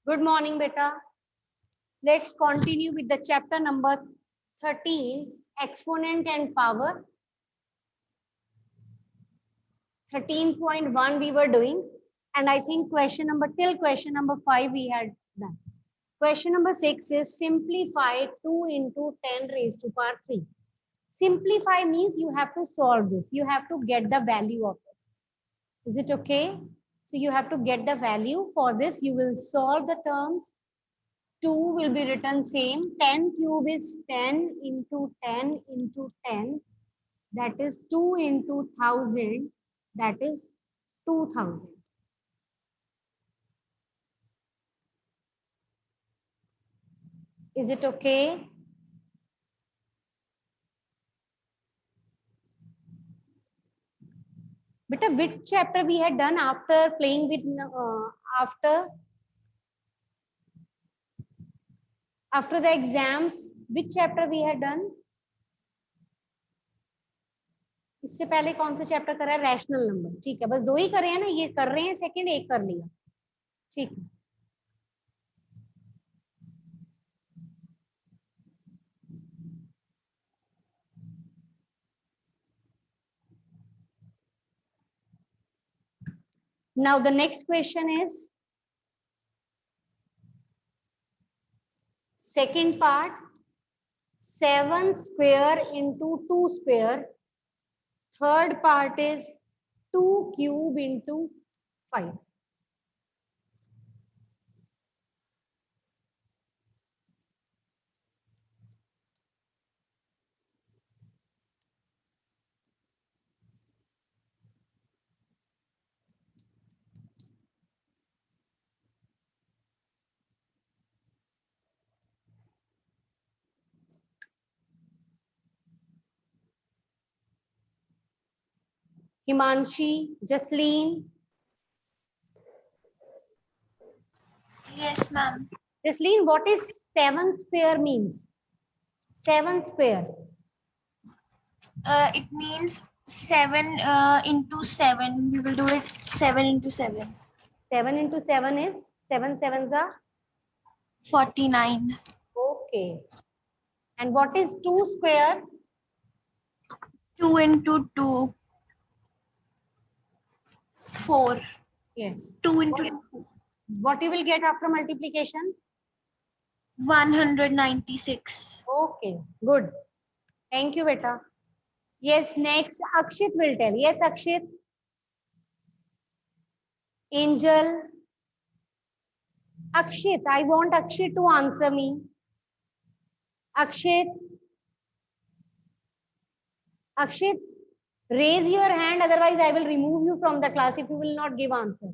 Good morning, beta. Let's continue with the chapter number 13, exponent and power. 13.1 we were doing, and I think till question number 5 we had done. Question number 6 is simplify 2 into 10 raised to power 3. Simplify means you have to solve this. You have to get the value of this. Is it okay? So you have to get the value. For this, you will solve the terms. 2 will be written same. 10 cube is 10 into 10 into 10. That is 2 into 1000. That is 2000. Is it okay? Beta, which chapter we had done after playing with, after the exams? Which chapter we had done? इससे पहले कौन सा chapter करा है? Rational number. ठीक है, बस 2 ही करे हैं ना, ये कर रहे हैं सेकंड, एक कर लिया. ठीक है. Now the next question is second part, 7 square into 2 square. Third part is 2 cube into 5. Himanshi, Jasleen. Yes, ma'am. Jasleen, what is 7 square means? 7 square. It means 7 into 7. We will do it 7 into 7. 7 into 7 is 7 sevens are 49. okay. And what is 2 square? 2 into 2. 4. Yes. 2 into 2. What you will get after multiplication? 196. Okay, good. Thank you, beta. Yes, next Akshit will tell. Yes, Akshit. Angel. Akshit, I want Akshit to answer me. Akshit. Akshit, raise your hand, otherwise I will remove you from the class if you will not give answer.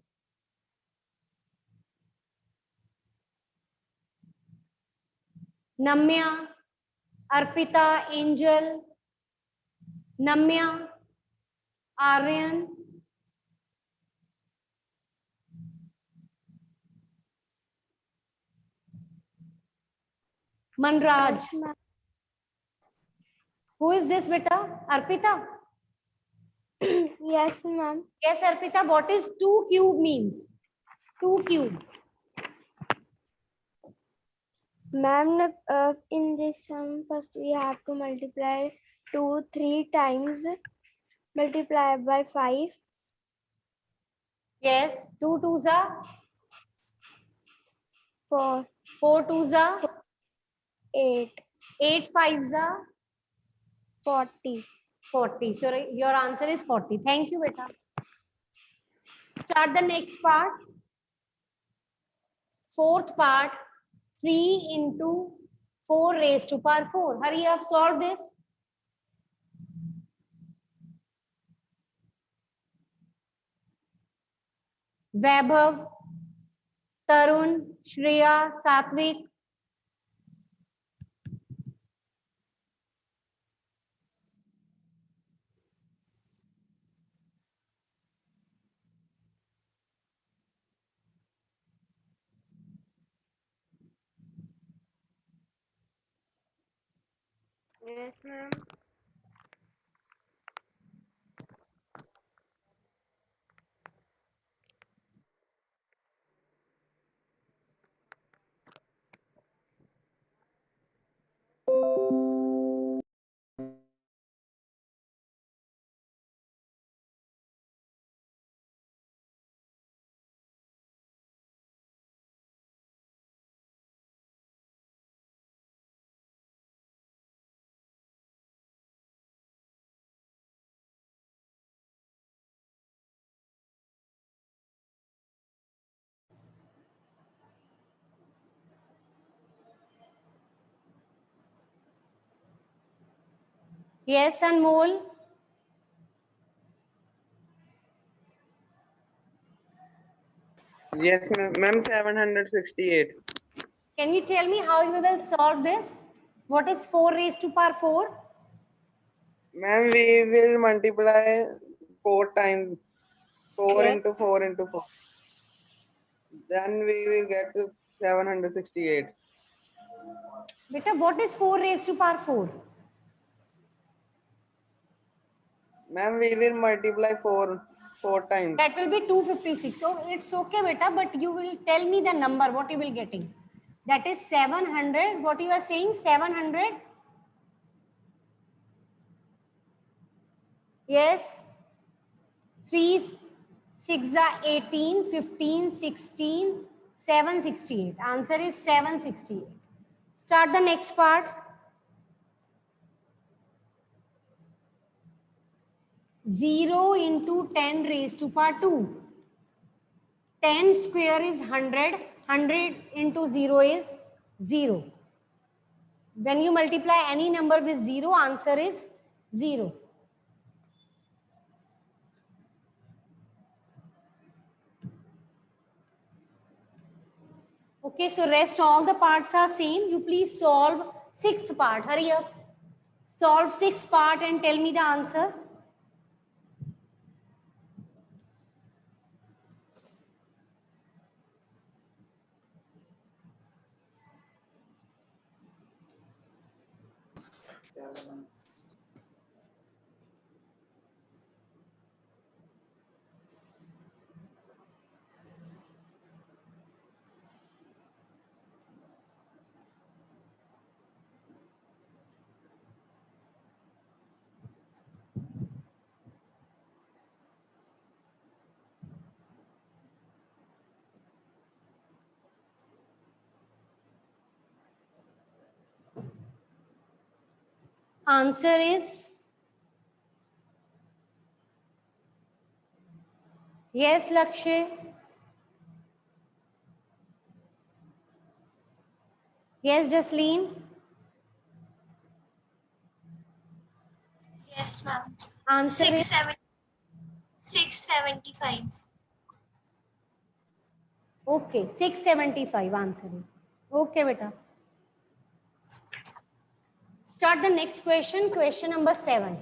Namya, Arpita, Angel, Namya, Aryan, Manraj. Who is this, beta? Arpita? Yes, ma'am. Yes, Arpita, what is 2 cube means? 2 cube. Ma'am, in this sum, first we have to multiply 2 3 times, multiply by 5. Yes, 2 twos are 4, 4 twos are 8, 8 fives are 40. 40. So your answer is 40. Thank you, beta. Start the next part. Fourth part, 3 into 4 raised to power 4. Hurry up, solve this. Vaibhav, Tarun, Shreya, Satvik. Yes, ma'am. Yes, Anmol. Yes, ma'am. 768. Can you tell me how you will solve this? What is 4 raised to power 4? Ma'am, we will multiply 4 times. 4 Yes. into 4 into 4. Then we will get to 768. Beta, what is 4 raised to power 4? Ma'am, we will multiply 4 times. That will be 256. So it's okay, beta, but you will tell me the number, what you will getting. That is 700. What you are saying? 700? Yes. 3, 6 are 18, 15, 16, 768. Answer is 768. Start the next part. 0 into 10 raised to power 2. 10 square is 100. 100 into 0 is 0. When you multiply any number with 0, answer is 0. Okay, so rest all the parts are same. You please solve 6th part. Hurry up. Solve 6th part and tell me the answer. Answer is yes, Lakshay. Yes, Jasleen. Yes, ma'am. Answer is 675. okay. 675 answer is. Okay, beta. Start the next question. Question number 7.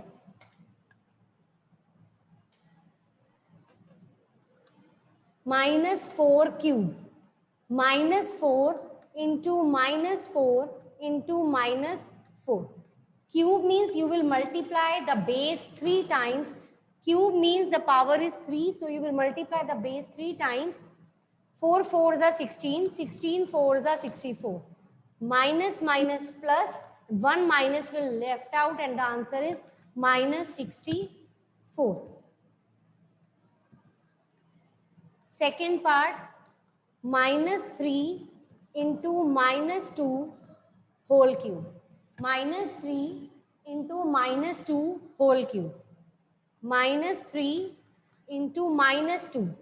Minus 4 cube. Minus 4 into minus 4 into minus 4. Cube means you will multiply the base 3 times. Cube means the power is 3. So you will multiply the base 3 times. 4 4s are 16. 16 4s are 64. Minus minus plus. 1 minus will left out and the answer is minus 64. Second part, minus 3 into minus 2 whole cube. Minus 3 into minus 2 whole cube. Minus 3 into minus 2.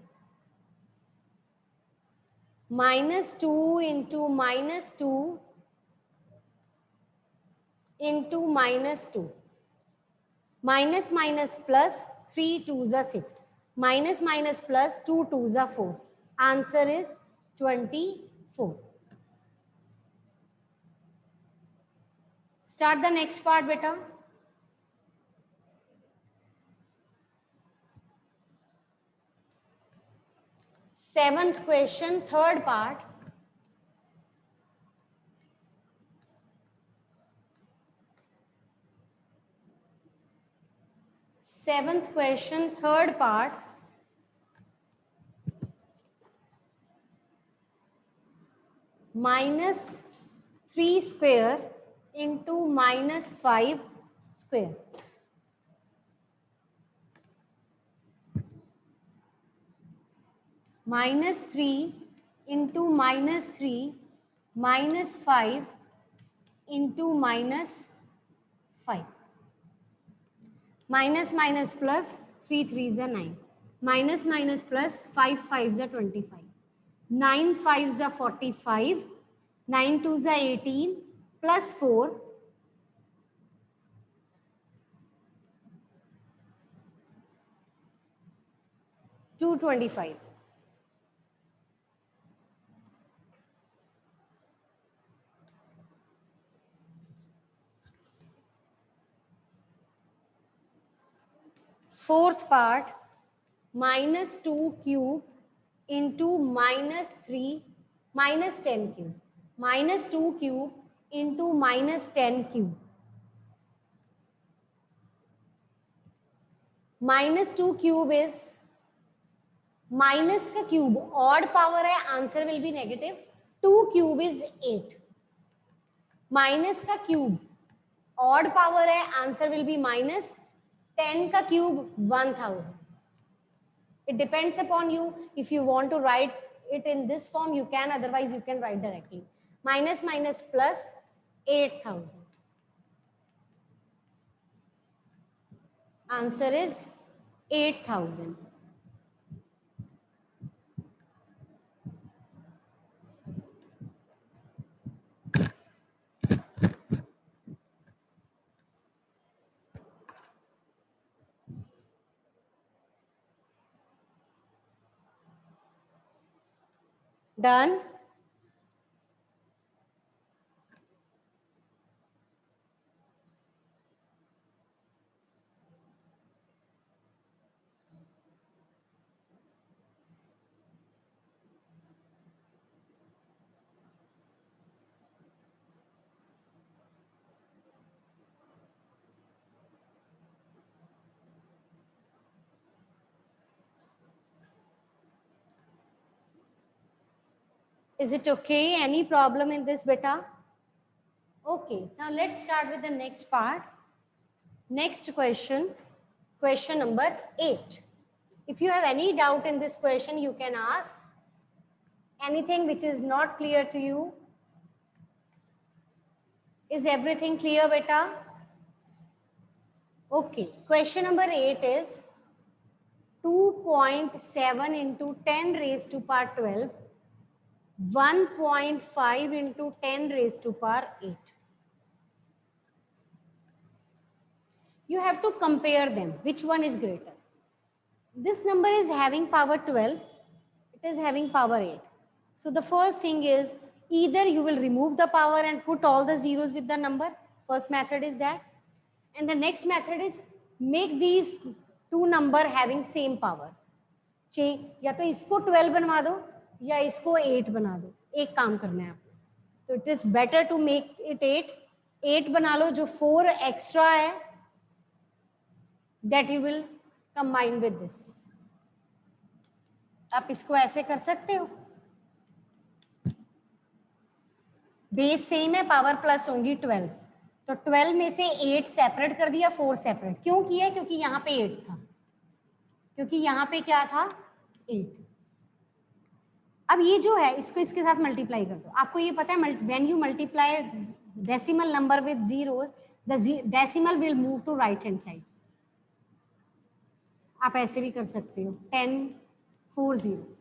Minus 2 into minus 2 into minus 2. Minus minus plus 3 2s are 6. Minus minus plus 2 2s are 4. Answer is 24. Start the next part, beta. Seventh question, third part. Seventh question, third part. Minus 3 square into minus 5 square. Minus 3 into minus 3 minus 5 into minus 5. Minus minus plus 3 3s are 9. Minus minus plus 5 5s are 25. 9 5s are 45. 9 2s are 18 plus 4. 225. Fourth part, minus 2 cube into minus 3 minus 10 cube. Minus 2 cube into minus 10 cube. Minus 2 cube is minus का cube, odd power है, answer will be negative. 2 cube is 8. Minus का cube, odd power है, answer will be minus. 10 का cube 1000. It depends upon you. If you want to write it in this form, you can. Otherwise, you can write directly. Minus minus plus 8000. Answer is 8000. Done. Is it okay? Any problem in this, beta? Okay, now let's start with the next part. Next question, question number 8. If you have any doubt in this question, you can ask. Anything which is not clear to you? Is everything clear, beta? Okay, question number 8 is 2.7 into 10 raised to power 12, 1.5 into 10 raised to power 8. You have to compare them. Which one is greater? This number is having power 12. It is having power 8. So the first thing is either you will remove the power and put all the zeros with the number. First method is that. And the next method is make these two number having same power. या तो इसको 12 बनवा दो या इसको 8 बना दो. एक काम करना है आपको. तो it is better to make it 8. 8 बना लो जो 4 extra है. That you will combine with this. आप इसको ऐसे कर सकते हो. बेस सेम है, पावर प्लस होंगी 12. तो 12 में से 8 सेपरेट कर दिया, 4 सेपरेट. क्यों किया? क्योंकि यहाँ पे 8 था. क्योंकि यहाँ पे क्या था? 8. अब ये जो है इसको इसके साथ मल्टीप्लाई कर दो. आपको ये पता है when you multiply decimal number with zeros, the decimal will move to right hand side. आप ऐसे भी कर सकते हो. 10 4 zeros.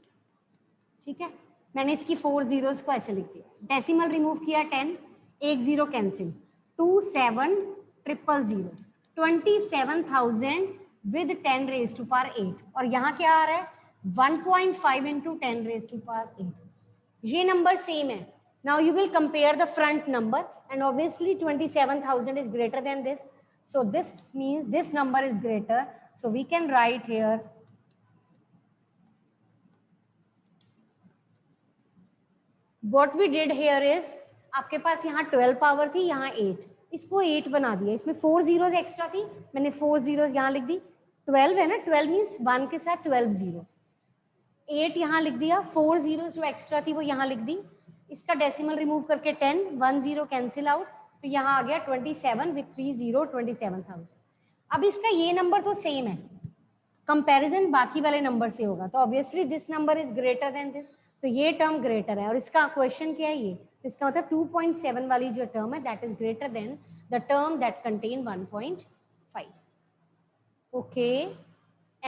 ठीक है, मैंने इसकी 4 zeros को ऐसे लिख दिया. डेसिमल रिमूव किया 10, 1 0 cancel. 2 7 000 27,000 with 10 raised to power 8. और यहाँ क्या आ रहा है? 1.5 into 10 raised to power 8. ये नंबर सेम है. Now you will compare the front number and obviously 27,000 is greater than this. So this means this number is greater. So we can write here what we did here is आपके पास यहाँ 12 power थी, यहाँ 8. इसको 8 बना दिया. इसमें 4 zeros extra थी, मैंने 4 zeros यहाँ लिख दी. 12 है ना, 12 मीन्स 1 के साथ 12 0. 8 यहाँ लिख दिया. 4 zeros जो एक्स्ट्रा थी वो यहाँ लिख दी. इसका डेसिमल रिमूव करके 10 1 0 कैंसिल आउट. तो यहाँ आ गया 27 विथ 3 0 27,000. अब इसका ये नंबर तो सेम है, कंपैरिजन बाकी वाले नंबर से होगा. तो obviously this number is greater than this. तो ये टर्म ग्रेटर है. और इसका क्वेश्चन क्या है? ये. तो इसका मतलब 2.7 वाली जो टर्म है that is greater than the term that contain 1.5. Okay,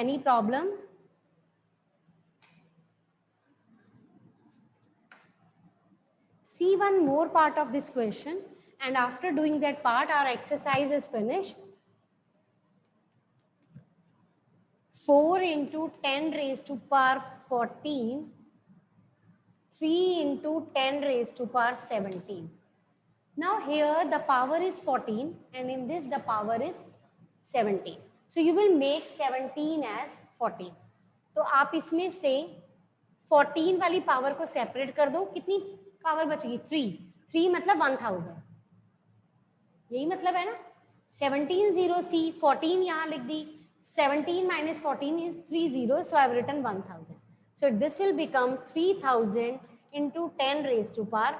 any problem? See one more part of this question, and after doing that part our exercise is finished. 4 into 10 raised to power 14, 3 into 10 raised to power 17. Now here the power is 14 and in this the power is 17. So you will make 17 as 14. तो आप इसमें से 14 वाली power को separate कर दो, कितनी power बचेगी? 3 मतलब 1000, यही मतलब है ना. 17 zeros थी, 14 यहाँ लिख दी. 17 minus 14 is 3 zeros, so I have written 1000. So this will become 3000 into 10 raised to power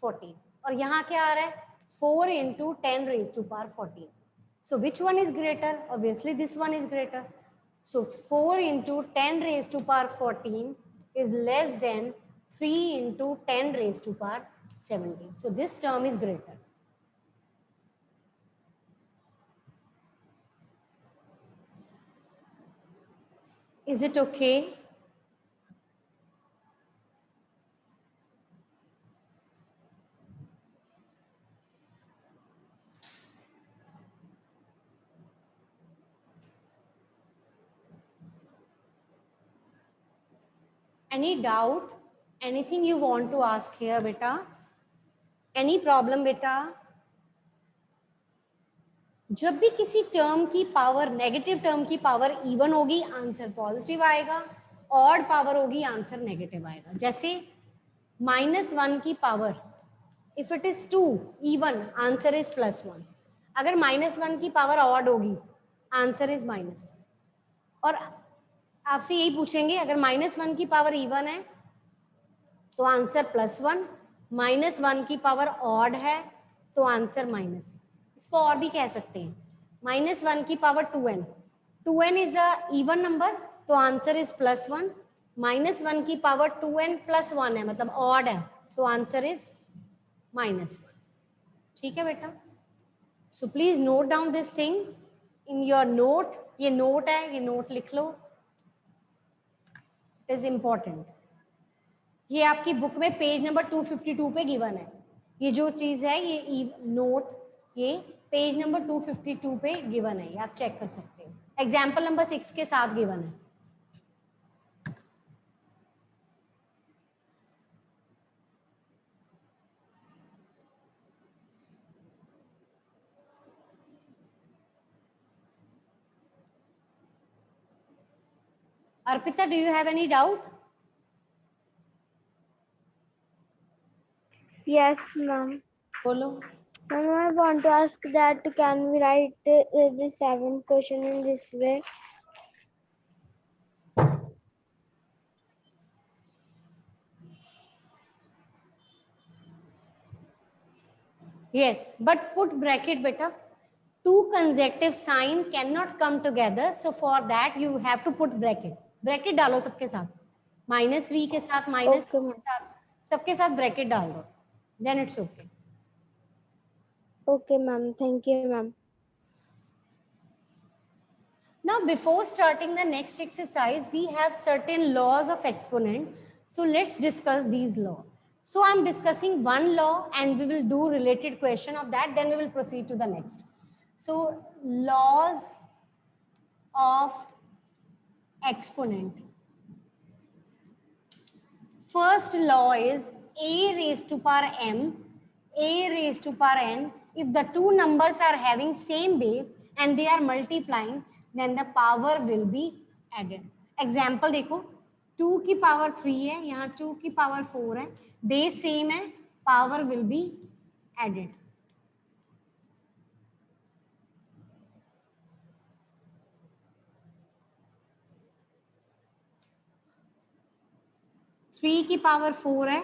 14. और यहाँ क्या आ रहा है? 4 into 10 raised to power 14. So which one is greater? Obviously this one is greater. So 4 into 10 raised to power 14 is less than 3 into 10 raised to power 17. So this term is greater. Is it okay? Any doubt? Anything you want to ask here, beta? Any problem, beta? जब भी किसी term की power, negative term की power even होगी answer positive आएगा, odd power होगी answer negative आएगा. जैसे -1 की power, if it is 2 even answer is +1. अगर -1 की पावर ऑड होगी आंसर इज -1. और आपसे यही पूछेंगे अगर -1 की पावर इवन है तो आंसर +1, -1 की पावर ऑड है तो आंसर -. इसको और भी कह सकते हैं, -1 की power 2n, 2n is a even number तो आंसर इज +1. -1 की पावर 2n + 1 है मतलब ऑड है तो आंसर इज -1. ठीक है बेटा. So please note down this thing in your note. ये नोट है, ये नोट लिख लो, इट इज इंपॉर्टेंट. ये आपकी बुक में पेज नंबर 252 पे गिवन है. ये जो चीज है ये नोट, ये पेज नंबर 252 पे गिवन है, आप चेक कर सकते हो. एग्जाम्पल नंबर 6 के साथ गिवन है. Arpita, do you have any doubt? Yes, ma'am. बोलो. Ma'am, I want to ask that can we write the 7th question in this way? Yes, but put bracket beta. Two consecutive sign cannot come together, so for that you have to put bracket. Bracket डालो सबके साथ, -3 के साथ, -2 Okay, के साथ, सबके साथ bracket डाल दो, then it's okay. Okay, ma'am. Thank you, ma'am. Now before starting the next exercise, we have certain laws of exponent. So let's discuss these laws. So I'm discussing one law and we will do related question of that, then we will proceed to the next. So laws of exponent. First law is a raised to power m, a raised to power n. If the two numbers are having same base and they are multiplying, then the power will be added. Example देखो, 2 की power 3 है, यहाँ 2 की power 4 है, base same है, power will be added. Three की power 4 है,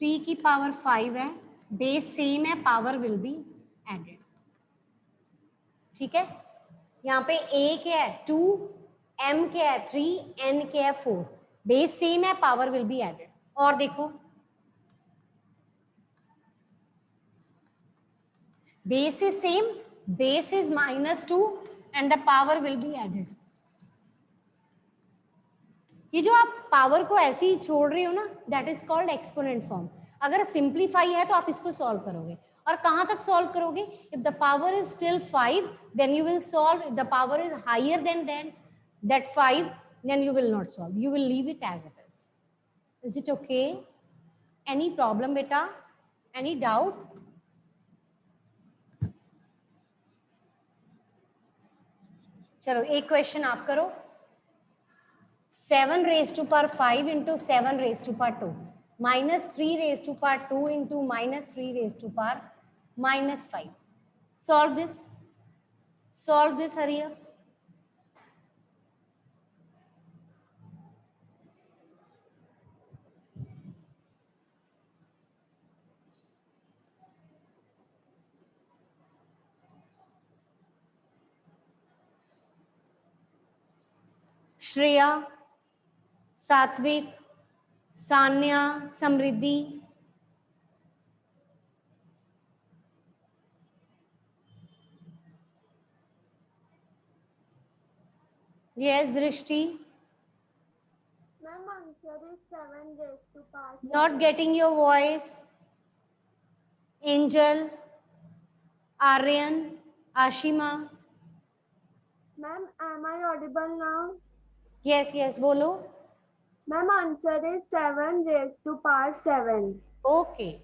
3 की पावर 5 है, बेस सेम है, पावर विल बी एडेड. ठीक है. यहाँ पे a क्या है 2, m क्या है 3, n क्या है 4, बेस सेम है, पावर विल बी एडेड. और देखो base is same, base is -2 and the power will be added. ये जो आप पावर को ऐसे ही छोड़ रहे हो ना, that is called exponent form. अगर सिंप्लीफाई है तो आप इसको सॉल्व करोगे. और कहां तक सॉल्व करोगे? If the power is still 5 then you will solve. If the power is higher than that that 5, then you will not solve. You will leave it as it is. Is it okay? Any problem, beta? Any doubt? चलो एक question आप करो. 7 raised to power 5 into 7 raised to power 2 minus 3 raised to power 2 into minus 3 raised to power minus 5. Solve this. Solve this, hurry up. Shreya, सात्विक, सान्या, समृद्धि. Yes, Drishti. Ma'am, answer is 7 raised to power Not getting your voice. Angel, Aryan, Ashima. Ma'am, am I audible now? Yes, yes, bolo. Ma'am, answer is 7 raised to power 7. Okay.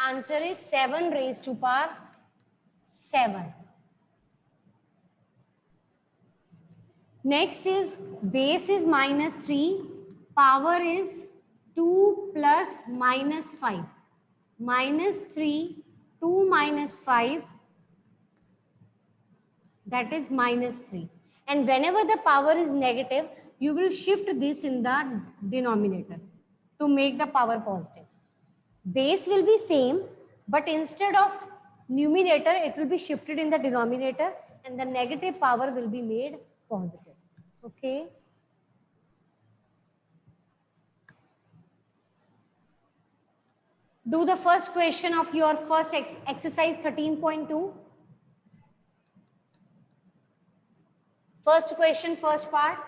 Answer is 7 raised to power 7. Next is base is minus 3. Power is 2 plus minus 5. Minus 3, 2 minus 5. That is minus 3. And whenever the power is negative, you will shift this in the denominator to make the power positive. Base will be same, but instead of numerator, it will be shifted in the denominator and the negative power will be made positive. Okay. Do the first question of your first exercise 13.2. First question, first part.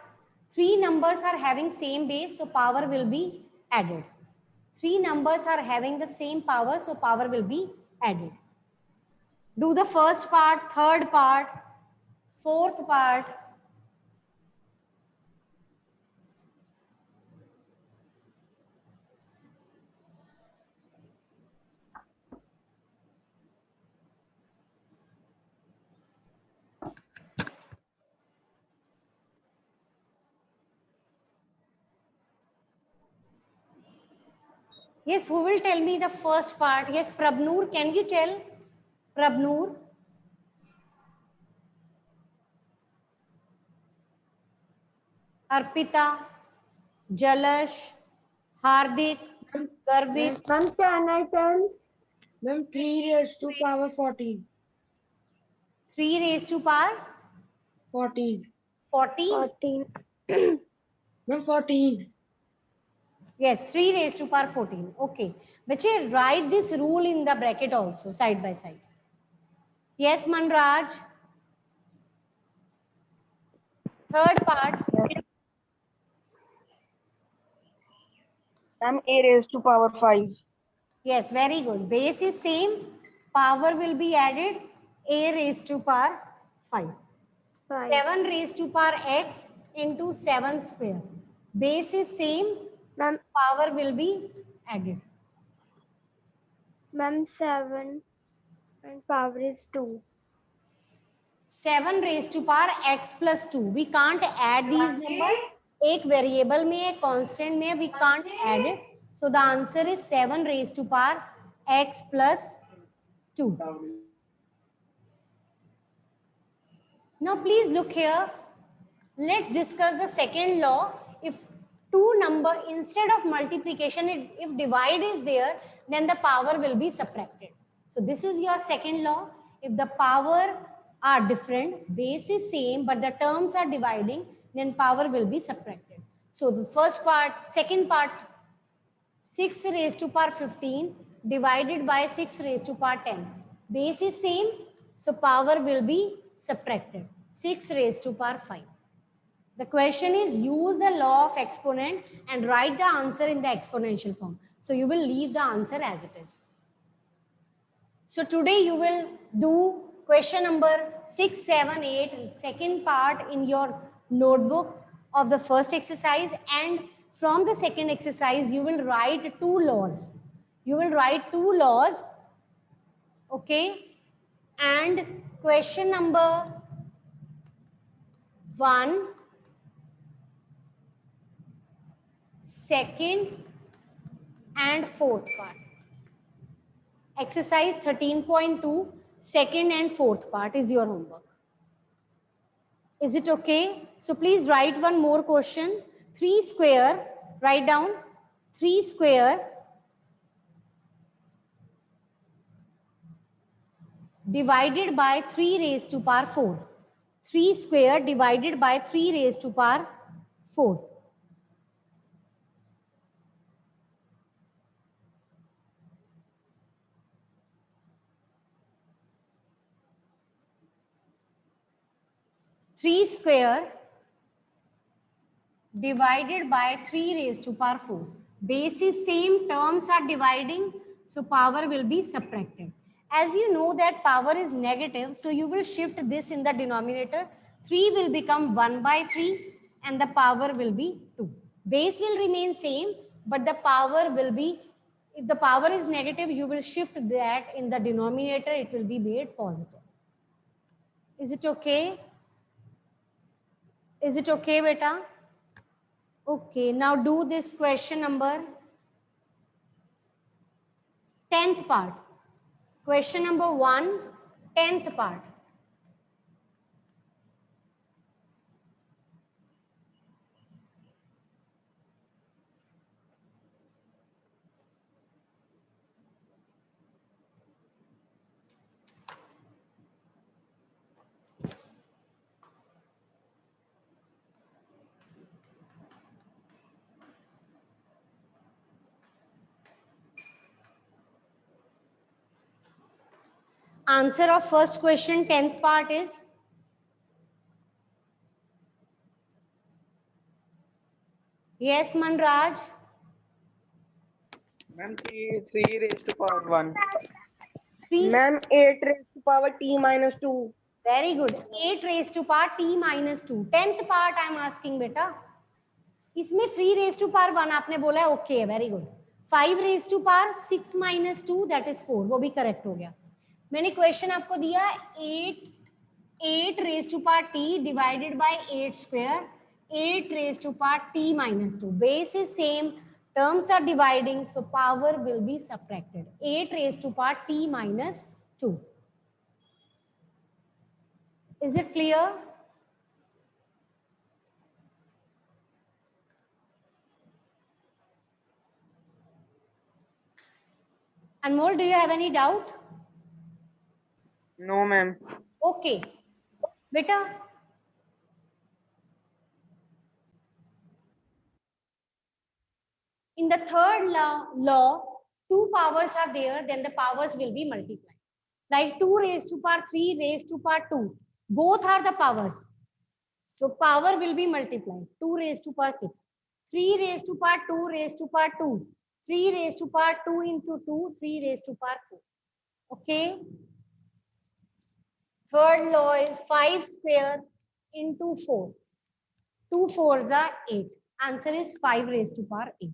3 numbers are having same base, so power will be added. 3 numbers are having the same power, so power will be added. Do the first part, third part, fourth part. Yes, who will tell me the first part? Yes, Prabnoor, can you tell? Prabnoor. Arpita, Jalash, Hardik, Garvit. Ma'am, can I tell? Ma'am, 3 raised to power 14. 3 raised to power 14. 14. 14. Ma'am, 14. Yes, 3 raised to power 14. Okay. Bache, write this rule in the bracket also, side by side. Yes, Manraj. Third part. Ma'am, a raised to power 5. Yes, very good. Base is same. Power will be added. A raised to power 5. 5. 7 raised to power x into 7 square. Base is same. Ma'am, Power will be added. Ma'am, 7 and power is 2. 7 raised to power x plus 2. We can't add these numbers. एक variable में एक constant में we can't add it. So the answer is 7 raised to power x plus 2. Now please look here. Let's discuss the second law. If two number instead of multiplication, if divide is there, then the power will be subtracted. So this is your second law. If the power are different, base is same, but the terms are dividing, then power will be subtracted. So the first part, second part, 6 raised to power 15 divided by 6 raised to power 10. Base is same, so power will be subtracted. 6 raised to power 5. The question is use the law of exponent and write the answer in the exponential form. So you will leave the answer as it is. So today you will do question number 6, 7, 8, second part in your notebook. of the first exercise, and from the second exercise you will write two laws. You will write two laws, okay? And question number 1, second and fourth part. Exercise 13.2, second and fourth part is your homework. Is it okay? So please write one more question. 3 square, write down 3 square divided by 3 raised to power 4. 3 square divided by 3 raised to power 4. Three square divided by 3 raised to power 4. Base is same, terms are dividing, so power will be subtracted. As you know that power is negative, so you will shift this in the denominator. 3 will become 1 by 3 and the power will be 2. Base will remain same, but the power will be, if the power is negative, you will shift that in the denominator, it will be made positive. Is it okay? Is it okay, beta? Okay, now do this question number 10th part. Question number 1, 10th part. Answer of first question, 10th part is yes, Manraj. Ma'am, 3 raised to power 1. 3. Ma'am, 8 raised to power t minus 2. Very good. 8 raised to power t minus 2. 10th part I am asking beta. इसमें 3 raised to power 1 आपने बोला है, okay है, very good. 5 raised to power 6 minus 2, that is 4. वो भी correct हो गया. मैंने क्वेश्चन आपको दिया 8 raised to power t divided by 8 square, 8 raised to power t minus 2. Base is same, terms are dividing, so power will be subtracted. 8 raised to power t minus 2. Is it clear? Anmol, do you have any doubt? No, ma'am. Okay. Beta, in the third law, two powers are there, then the powers will be multiplied. Like 2 raised to power 3 raised to power 2. Both are the powers. So power will be multiplied. 2 raised to power 6. 3 raised to power 2 raised to power 2. 3 raised to power 2 into 2. 3 raised to power 4. Okay. Third law is 5 square into 4. 2 fours are 8. Answer is 5 raised to power 8.